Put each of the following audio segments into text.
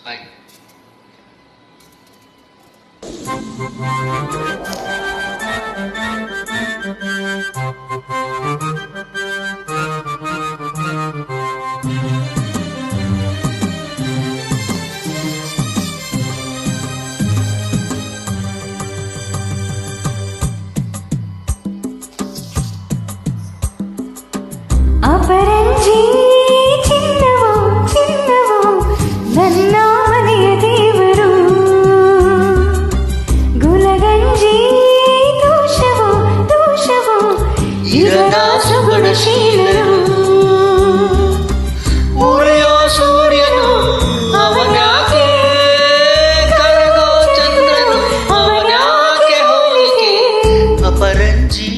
ಬಾಯ್. ಅಪರಂಜಿ ಚಿನ್ನವೋ ಚಿನ್ನವೋ ನನ್ನ ಮನೆಯ ದೇವರು, ಗುಲಗಂಜಿ ದೋಷವೋ ದೋಷವೋ ಇರದ ಸುಗುಣಶೀಲರು. ಉರಿಯೋ ಸೂರ್ಯನು ಅವನ್ಯಾಕೆ, ಕರಗೋ ಚಂದ್ರನು ಅವನ್ಯಾಕೆ ಹೋಲಿಕೆ. ಅಪರಂಜಿ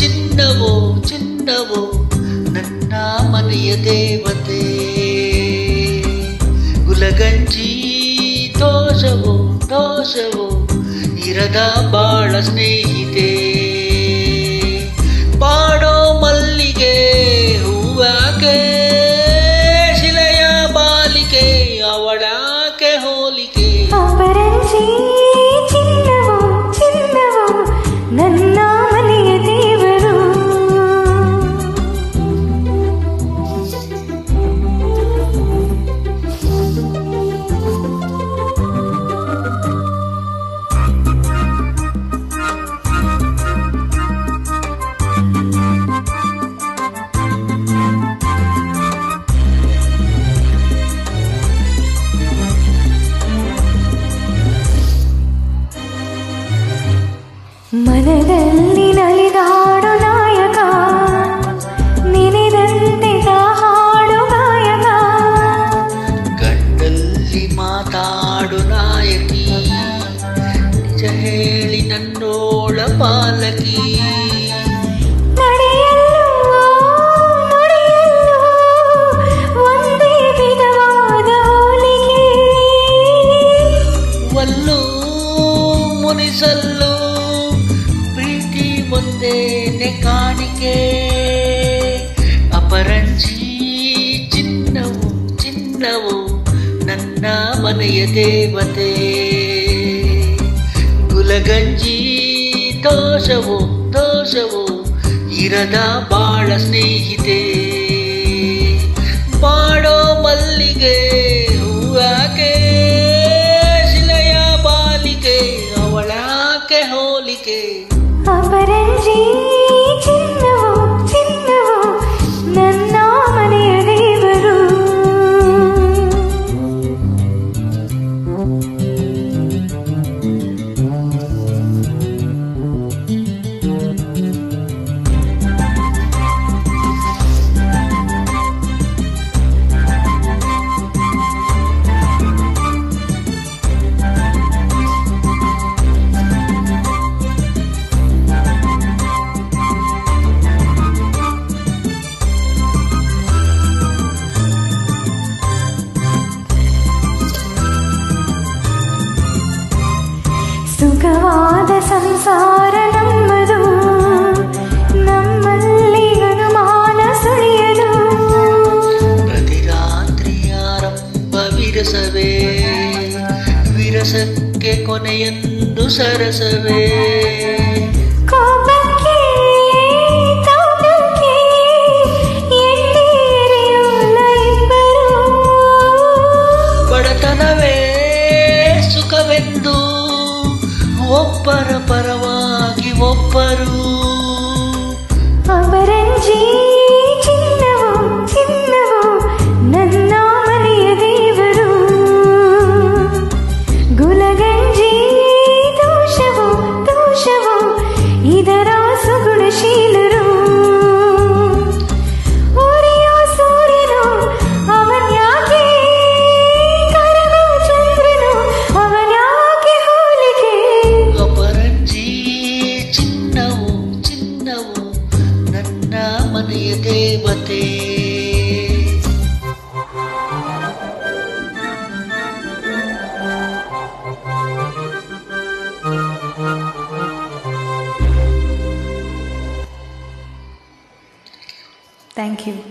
ಚಿನ್ನವೋ ಚಿನ್ನವೋ ನನ್ನ ಮನೆಯ ದೇವತೆ, ಗುಲಗಂಜಿ ದೋಷವೋ ದೋಷವೋ ಇರದ ಬಾಳ ಸ್ನೇಹಿತೆ. ಬಾಡೋ ಮಲ್ಲಿಗೆ ಹೂವಾಕೆ, ಶಿಲೆಯ ಬಾಲಿಕೆ ಅವಳಾಕೆ ಹೋಲಿಕೆ. ಅಪರಂಜಿ ಚಿನ್ನವೋ ಚಿನ್ನವೋ ನನ್ನ ಮನೆಯ ದೇವರು. ಮನದಲ್ಲಿ ನಲಿದಾಡು ನಾಯಕ, ನೆನೆದಂತೆ ಹಾಡು ಗಾಯಕ. ಗಂಡಲ್ಲಿ ಮಾತಾಡು ನಾಯಕಿ, ನಿಜ ಹೇಳಿ ನನ್ನೋಳ ಪಾಲಕಿ. ನಡೆಯಲ್ಲೂ ನುಡಿಯಲ್ಲೂ ಒಂದೇ ವಿಧವಾದ ಹೋಲಿಕೆ. ಒಲ್ಲು ಮುನಿಸಲ್ಲು ಪ್ರೀತಿ ಒಂದೇನೆ ಕಾಣಿಕೆ. ಅಪರಂಜಿ ಚಿನ್ನವು ಚಿನ್ನವು ನನ್ನ ಮನೆಯ ದೇವತೆ, ಗುಲಗಂಜಿ ದೋಷವು ದೋಷವು ಇರದ ಬಾಳ ಸ್ನೇಹಿತೆ. ಬಾಡೋ ಮಲ್ಲಿಗೆ ಹೂವಾಕೆ, ಶಿಲೆಯ ಬಾಲಿಕೆ ಅವಳಾಕೆ ಹೋಲಿಕೆ. ಅಪರಂಜಿ ಚಿನ್ನವೋ ಚಿನ್ನವೋ ನನ್ನ ಮನೆಯ ದೇವರು. ಸುಖವಾದ ಸಂಸಾರ ನಮ್ಮದು, ನಮ್ಮಲ್ಲಿ ಅನುಮಾನ ಸುಳಿಯದು. ಪ್ರತಿ ರಾತ್ರಿ ಆರಂಭ ವಿರಸವೇ, ವಿರಸಕ್ಕೆ ಕೊನೆಯೊಂದು ಸರಸವೇ. ಕೋಪಕ್ಕೆ ತಾಪಕ್ಕೆ ಎಣ್ಣೆರೆಯೋಲ್ಲ ಇಬ್ಬರು. ಬಡತನವೇ ಸುಖವೆಂದು ಒಬ್ಬರ ಪರವಾಗಿ ಒಬ್ಬರು. ಅಪರಂಜಿ ಚಿನ್ನವೋ ಚಿನ್ನವೋ ನನ್ನ ಮನೆಯ ದೇವರು, ಗುಲಗಂಜಿ ದೋಷವೋ ದೋಷವೋ ಇದರ ಸುಗುಣಶೀಲರು. ಉರಿಯೋ ಸೂರ್ಯನು ಅವನ್ಯಾಕೆ, ಕರಗೋ ಚಂದ್ರನು ಅವನ್ಯಾಕೆ ಹೋಲಿಕೆ. ಅಪರಂಜಿ ಚಿನ್ನವು ಚಿನ್ನವು ನನ್ನ ಮನೆಯ ದೇವತೆ. Thank you.